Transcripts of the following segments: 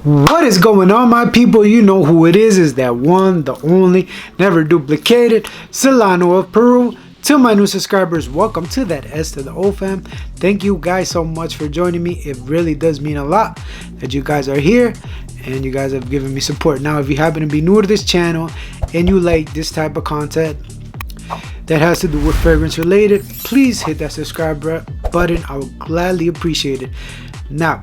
What is going on, my people? You know who it is that one, the only, never duplicated, Solano of Peru. To my new subscribers, welcome to that S to the O fam. Thank you guys so much for joining me. It really does mean a lot that you guys are here and you guys have given me support. Now, if you happen to be new to this channel and you like this type of content that has to do with fragrance related, please hit that subscribe button. I would gladly appreciate it. Now,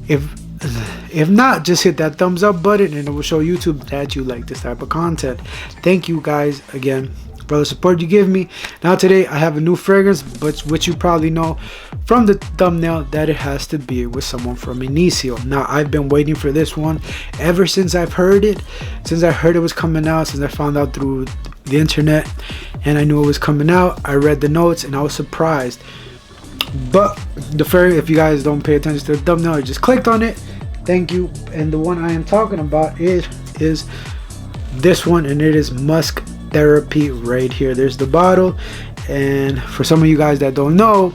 if not, just hit that thumbs up button and it will show YouTube that you like this type of content. Thank you guys again for the support you give me. Now today I have a new fragrance, but which you probably know from the thumbnail that it has to be with someone from Initio. Now I've been waiting for this one ever since I've heard it, since I heard it was coming out, since I found out through the internet and I knew it was coming out. I read the notes and I was surprised. But the fragrance, if you guys don't pay attention to the thumbnail, you just clicked on it. Thank you. And the one I am talking about is this one, and it is Musk Therapy right here. There's the bottle, and for some of you guys that don't know,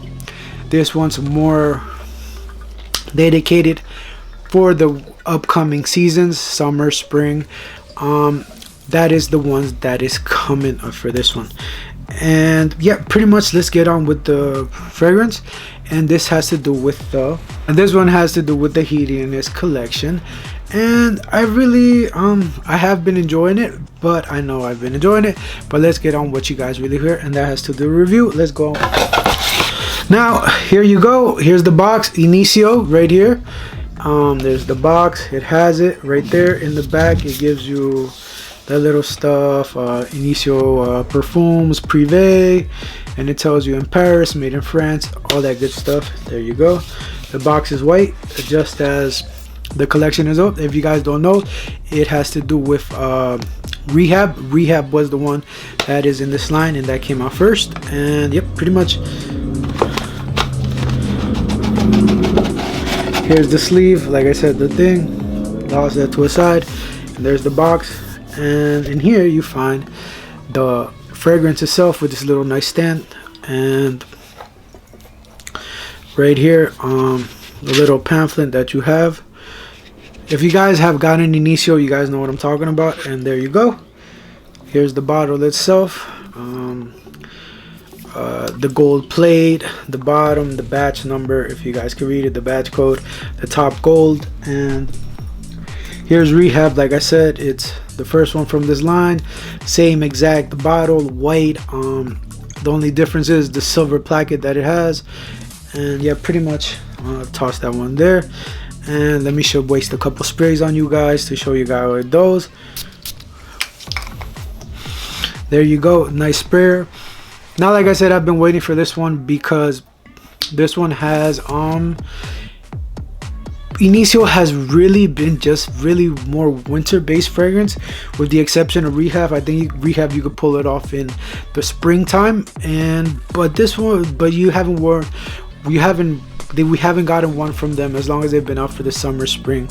this one's more dedicated for the upcoming seasons, summer, spring. That is the ones that is coming up for this one. And yeah, pretty much let's get on with the fragrance. And this has to do with this one has to do with the Heatiness collection. And I really I have been enjoying it, but I know I've been enjoying it, but let's get on what you guys really hear, and that has to do the review. Let's go. Now here you go. Here's the box. Initio right here. There's the box. It has it right there in the back. It gives you that little stuff, Initio Parfums Privé, and it tells you in Paris, made in France, all that good stuff. There you go. The box is white, just as the collection is up. If you guys don't know, it has to do with Rehab. Rehab was the one that is in this line, and that came out first. And yep, pretty much. Here's the sleeve. Like I said, the thing, toss that to a side, and there's the box. And in here you find the fragrance itself with this little nice stand, and right here the little pamphlet that you have. If you guys have gotten Initio, you guys know what I'm talking about. And there you go. Here's the bottle itself, the gold plate, the bottom, the batch number, if you guys can read it, the batch code, the top gold. And here's Rehab. Like I said, it's the first one from this line, same exact bottle, white. The only difference is the silver placket that it has. And yeah, pretty much toss that one there. And let me waste a couple sprays on you guys to show you guys how it does. There you go, nice sprayer. Now, like I said, I've been waiting for this one because this one has Initio has really been just really more winter based fragrance, with the exception of Rehab. I think Rehab you could pull it off in the springtime, but this one, but we haven't gotten one from them as long as they've been out for the summer spring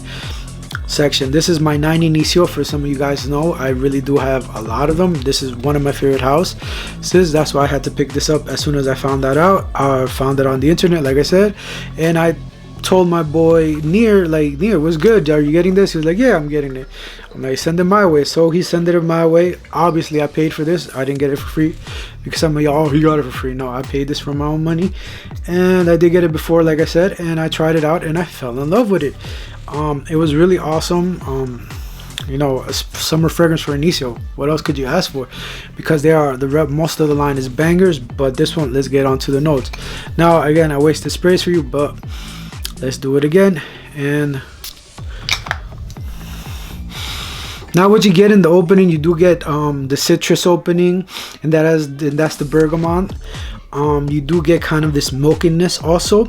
section. This is my 9 Initio. For some of you guys know, I really do have a lot of them. This is one of my favorite houses. That's why I had to pick this up as soon as I found that out. I found it on the internet, like I said, and I told my boy Near, like, Near, what's good? Are you getting this? He was like, yeah, I'm getting it. I'm like, send it my way. So he sent it my way. Obviously, I paid for this. I didn't get it for free, because some of y'all, he got it for free. No, I paid this from my own money, and I did get it before, like I said, and I tried it out and I fell in love with it. It was really awesome. You know, a summer fragrance for Initio. What else could you ask for? Because they are most of the line is bangers, but this one, let's get on to the notes. Now, again, I wasted sprays for you, but let's do it again. And now what you get in the opening, you do get the citrus opening, and that's the bergamot. You do get kind of this milkiness also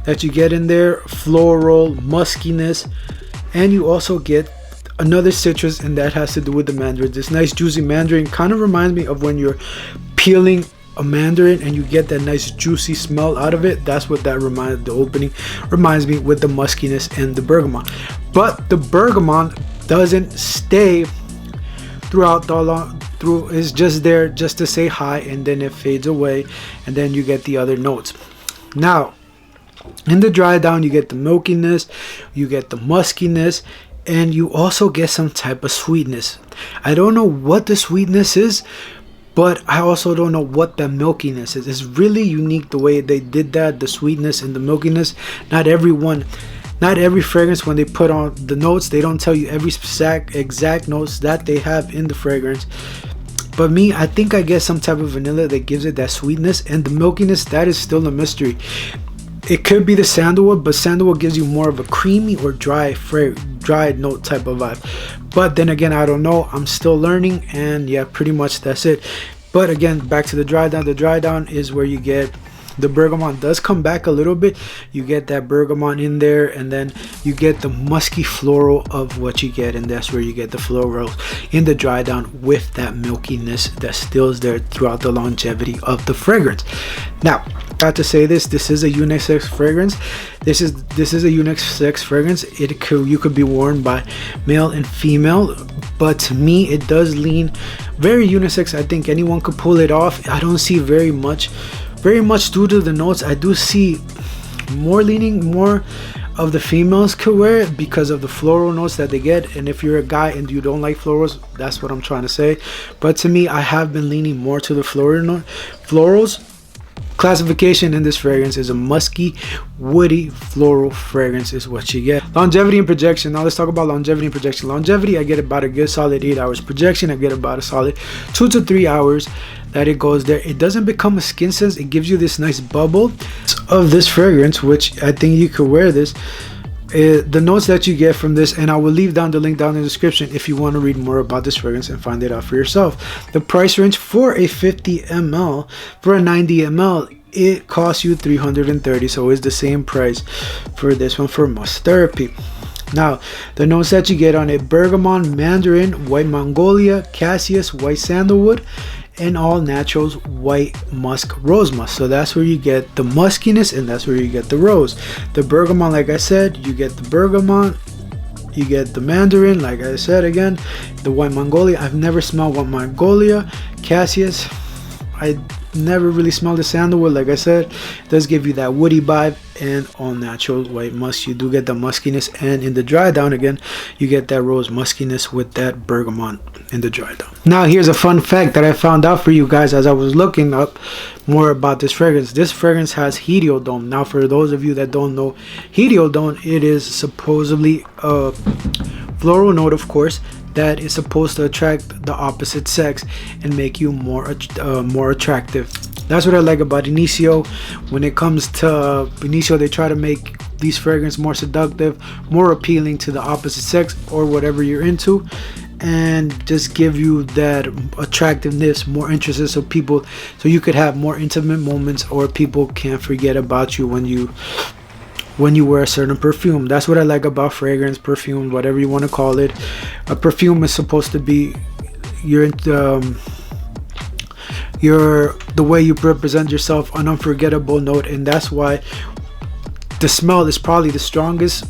that you get in there, floral muskiness, and you also get another citrus, and that has to do with the mandarin. This nice juicy mandarin kind of reminds me of when you're peeling a mandarin and you get that nice juicy smell out of it. That's what the opening reminds me, with the muskiness and the bergamot. But the bergamot doesn't stay throughout the long through, is just there just to say hi, and then it fades away, and then you get the other notes. Now In the dry down, you get the milkiness, you get the muskiness, and you also get some type of sweetness. I don't know what the sweetness is, but I also don't know what the milkiness is. It's really unique the way they did that, the sweetness and the milkiness. Not every fragrance, when they put on the notes, they don't tell you every exact notes that they have in the fragrance. But me, I think I get some type of vanilla that gives it that sweetness, and the milkiness, that is still a mystery. It could be the sandalwood, but sandalwood gives you more of a creamy or dry note type of vibe. But then again, I don't know. I'm still learning, and yeah, pretty much that's it. But again, back to the dry down. The dry down is where you get the bergamot does come back a little bit. You get that bergamot in there, and then you get the musky floral of what you get, and that's where you get the florals in the dry down with that milkiness that still is there throughout the longevity of the fragrance. Now, got to say this is a unisex fragrance. This is a unisex fragrance. You could be worn by male and female, but to me it does lean very unisex. I think anyone could pull it off. I don't see very much due to the notes. I do see more of the females could wear it because of the floral notes that they get. And if you're a guy and you don't like florals, that's what I'm trying to say. But to me, I have been leaning more to the florals. Classification in this fragrance is a musky, woody, floral fragrance is what you get. Longevity and projection. Now let's talk about longevity and projection. Longevity, I get about a good solid 8 hours. Projection, I get about a solid 2 to 3 hours that it goes there. It doesn't become a skin sense. It gives you this nice bubble of this fragrance, which I think you could wear this. The notes that you get from this, and I will leave down the link down in the description if you want to read more about this fragrance and find it out for yourself. The price range for a 50 ml, for a 90 ml, it costs you $330, so it's the same price for this one for Musk Therapy. Now, the notes that you get on it: bergamot, mandarin, white magnolia, cassis, white sandalwood, and all naturals white musk, rose musk. So that's where you get the muskiness, and that's where you get the rose. The bergamot, like I said, you get the bergamot, you get the mandarin, like I said again, the white magnolia. I've never smelled white magnolia. Cassis, I never really smelled the sandalwood. Like I said, it does give you that woody vibe, and all natural white musk, you do get the muskiness. And in the dry down, again, you get that rose muskiness with that bergamot in the dry down. Now here's a fun fact that I found out for you guys as I was looking up more about this fragrance. This fragrance has heliodome. Now, for those of you that don't know heliodome, it is supposedly a floral note, of course, that is supposed to attract the opposite sex and make you more attractive. That's what I like about Initio. When it comes to Initio, they try to make these fragrances more seductive, more appealing to the opposite sex or whatever you're into, and just give you that attractiveness, more interest, so you could have more intimate moments, or people can't forget about you when you wear a certain perfume. That's what I like about fragrance, perfume, whatever you want to call it. A perfume is supposed to be the way you represent yourself, an unforgettable note, and that's why the smell is probably the strongest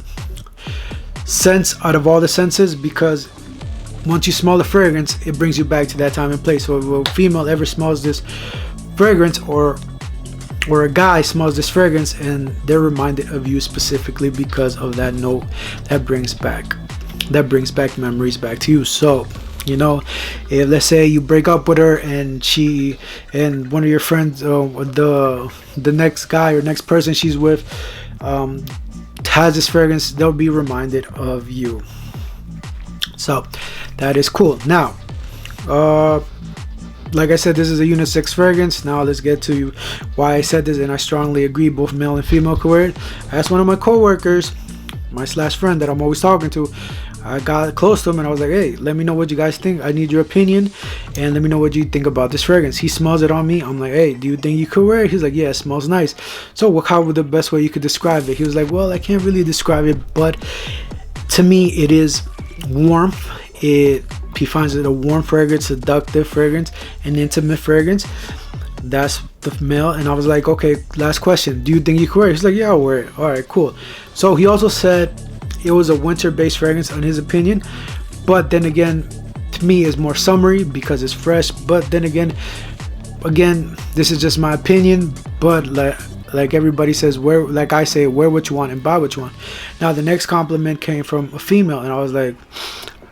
sense out of all the senses, because once you smell the fragrance, it brings you back to that time and place. So if a female ever smells this fragrance, or a guy smells this fragrance, and they're reminded of you specifically because of that note that brings back memories back to you. So, you know, if let's say you break up with her, and one of your friends, the next guy or next person she's with, has this fragrance, they'll be reminded of you. So that is cool. Now, like I said, this is a unisex fragrance. Now let's get to why I said this, and I strongly agree both male and female could wear it. I asked one of my co-workers, my friend that I'm always talking to, I got close to him and I was like, hey, let me know what you guys think. I need your opinion, and let me know what you think about this fragrance. He smells it on me. I'm like, hey, do you think you could wear it? He's like, yeah, it smells nice. So how would the best way you could describe it? He was like, well, I can't really describe it, but to me it is warmth. He finds it a warm fragrance, seductive fragrance, an intimate fragrance. That's the male. And I was like, okay, last question, do you think you could wear it? He's like, yeah, I'll wear it. All right, cool. So he also said it was a winter-based fragrance in his opinion, but then again, to me, it's more summery because it's fresh. But then again, this is just my opinion, but like, like everybody says, wear, like I say, wear what you want and buy what you want. Now the next compliment came from a female, and I was like,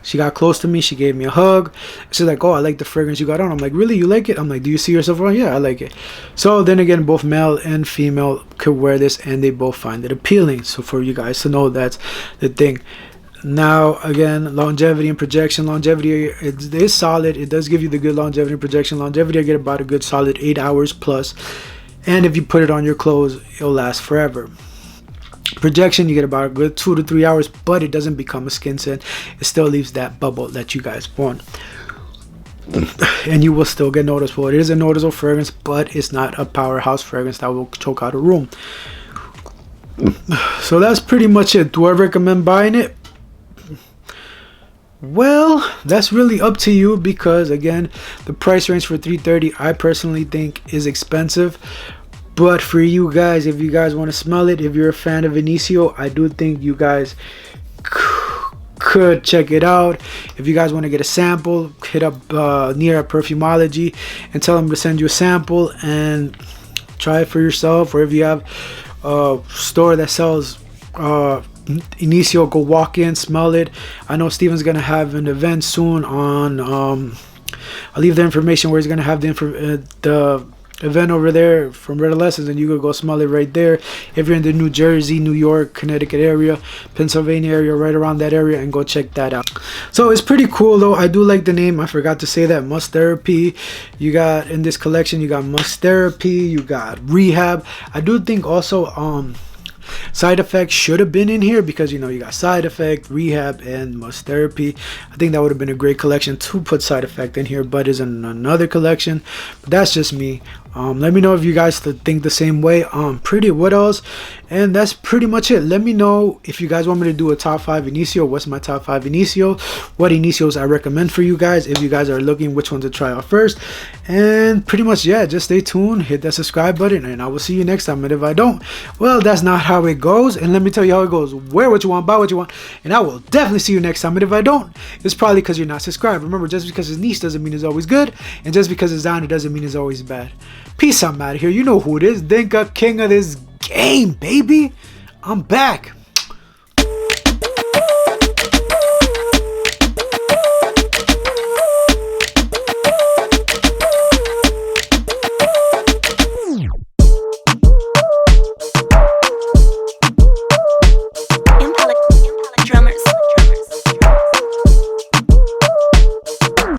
she got close to me, she gave me a hug. She's like, oh, I like the fragrance you got on. I'm like, really, you like it? I'm like, do you see yourself on? Yeah, I like it. So then again, both male and female could wear this, and they both find it appealing. So for you guys to know, that's the thing. Now again, longevity and projection. Longevity, it is solid. It does give you the good longevity and projection. Longevity, I get about a good solid 8 hours plus, and if you put it on your clothes, it'll last forever. Projection, you get about a good 2 to 3 hours, but it doesn't become a skin scent. It still leaves that bubble that you guys want, and you will still get noticeable. It is a noticeable fragrance, but it's not a powerhouse fragrance that will choke out a room. So that's pretty much it. Do I recommend buying it? Well, that's really up to you, because again, the price range for $330 I personally think is expensive. But for you guys, if you guys want to smell it, if you're a fan of Initio, I do think you guys could check it out. If you guys want to get a sample, hit up near Perfumology and tell them to send you a sample and try it for yourself. Or if you have a store that sells Initio, go walk in, smell it. I know Steven's gonna have an event soon on I'll leave the information where he's gonna have the event over there from Red Lessons, and you could go smell it right there if you're in the New Jersey, New York, Connecticut area, Pennsylvania area, right around that area, and go check that out. So it's pretty cool though. I do like the name. I forgot to say that. Musk Therapy. You got in this collection, you got Musk Therapy, you got Rehab. I do think also Side Effect should have been in here, because you know you got Side Effect, Rehab, and Musk Therapy. I think that would have been a great collection to put Side Effect in here, but is in another collection. But that's just me. Let me know if you guys think the same way. Pretty, what else? And that's pretty much it. Let me know if you guys want me to do a top 5 Initio. What's my top 5 Initio? What Initios I recommend for you guys, if you guys are looking which one to try out first. And pretty much, yeah, just stay tuned, hit that subscribe button, and I will see you next time. And if I don't, well, that's not how it goes. And let me tell you how it goes. Wear what you want, buy what you want, and I will definitely see you next time. And if I don't, it's probably because you're not subscribed. Remember, just because it's niche doesn't mean it's always good, and just because it's down, it doesn't mean it's always bad. Peace, I'm out of here. You know who it is. Dinka, king of this game, baby. I'm back.